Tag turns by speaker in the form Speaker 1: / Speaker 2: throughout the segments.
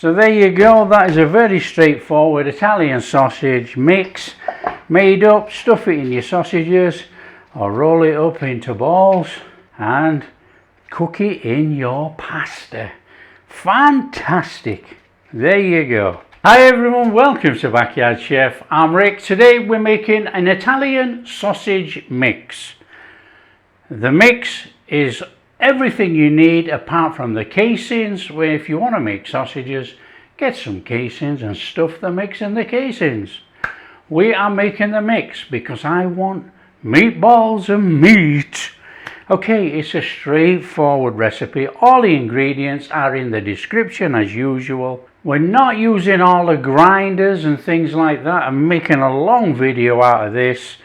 Speaker 1: So there you go, that is a very straightforward Italian sausage mix. Made up, stuff it in your sausages or roll it up into balls and cook it in your pasta. Fantastic! There you go. Hi everyone, welcome to Backyard Chef. I'm Rick. Today we're making an Italian sausage mix. The mix is everything you need apart from the casings, where if you want to make sausages, get some casings and stuff the mix in the casings. We are making the mix because I want meatballs and meat. Okay, it's a straightforward recipe. All the ingredients are in the description as usual. We're not using all the grinders and things like that. I'm making a long video out of this.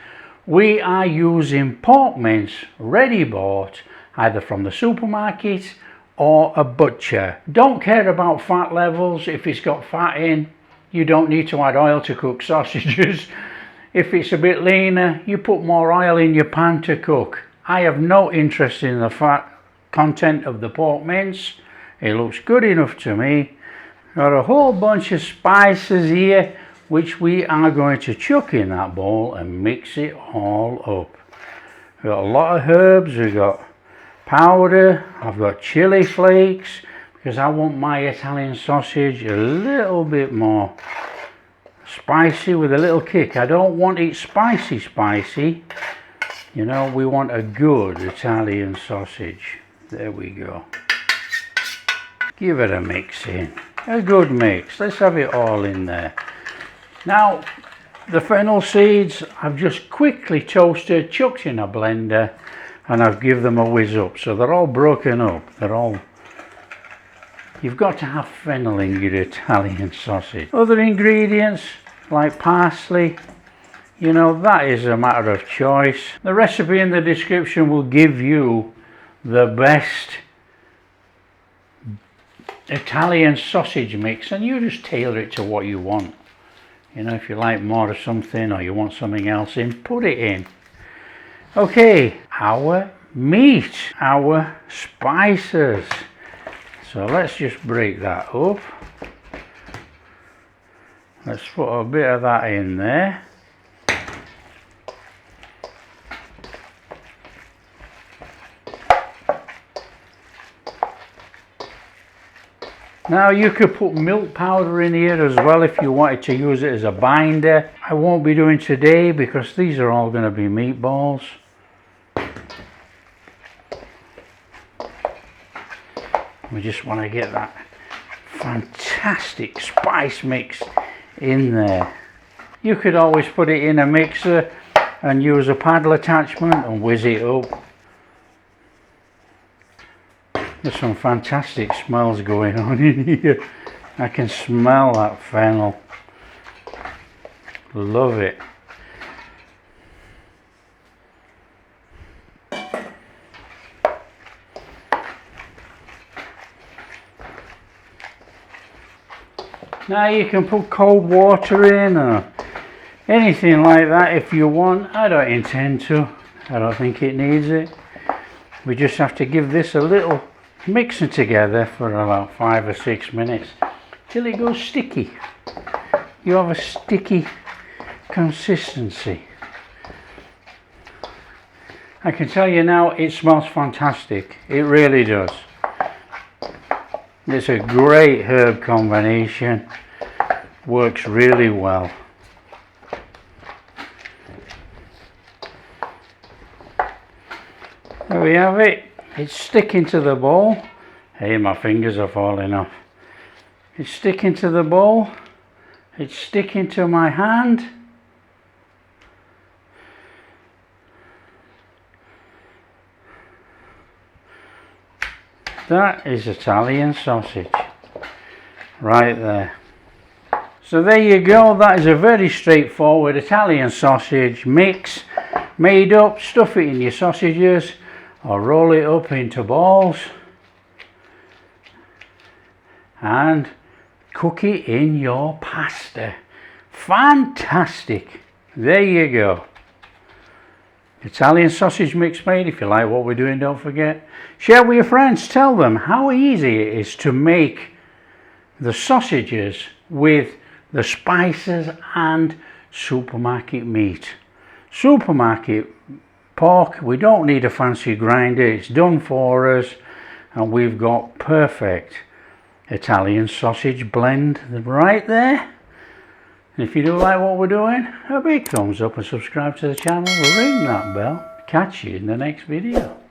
Speaker 1: We are using pork mince ready bought, either from the supermarket or a butcher. Don't care about fat levels. If it's got fat in, you don't need to add oil to cook sausages. If it's a bit leaner, you put more oil in your pan to cook. I have no interest in the fat content of the pork mince. It looks good enough to me. Got a whole bunch of spices here, which we are going to chuck in that bowl and mix it all up. We've got a lot of herbs. We've got powder. I've got chili flakes because I want my Italian sausage a little bit more spicy with a little kick. I don't want it spicy. You know, we want a good Italian sausage. There we go. Give it a mix in. A good mix. Let's have it all in there. Now, the fennel seeds I've just quickly toasted, chucked in a blender, and I've given them a whiz up. So they're all broken up. You've got to have fennel in your Italian sausage. Other ingredients like parsley, you know, that is a matter of choice. The recipe in the description will give you the best Italian sausage mix, and you just tailor it to what you want. You know, if you like more of something or you want something else in, put it in. Okay, our meat, our spices. So let's just break that up. Let's put a bit of that in there. Now you could put milk powder in here as well if you wanted to use it as a binder. I won't be doing today because these are all going to be meatballs. We just want to get that fantastic spice mix in there. You could always put it in a mixer and use a paddle attachment and whiz it up. There's some fantastic smells going on in here. I can smell that fennel. Love it. Now you can put cold water in or anything like that if you want. I don't intend to. I don't think it needs it. We just have to give this a little mixing together for about 5 or 6 minutes till it goes sticky. You have a sticky consistency. I can tell you now, it smells fantastic. It really does. It's a great herb combination. Works really well. There we have it. It's sticking to the bowl. Hey, my fingers are falling off. It's sticking to the bowl. It's sticking to my hand. That is Italian sausage. Right there. So there you go. That is a very straightforward Italian sausage mix. Made up. Stuff it in your sausages or roll it up into balls and cook it in your pasta. Fantastic. There you go. Italian sausage mix made. If you like what we're doing, don't forget, share with your friends. Tell them how easy it is to make the sausages with the spices and supermarket meat. Supermarket pork, we don't need a fancy grinder, it's done for us, and we've got perfect Italian sausage blend right there. And if you do like what we're doing, a big thumbs up and subscribe to the channel, ring that bell. Catch you in the next video.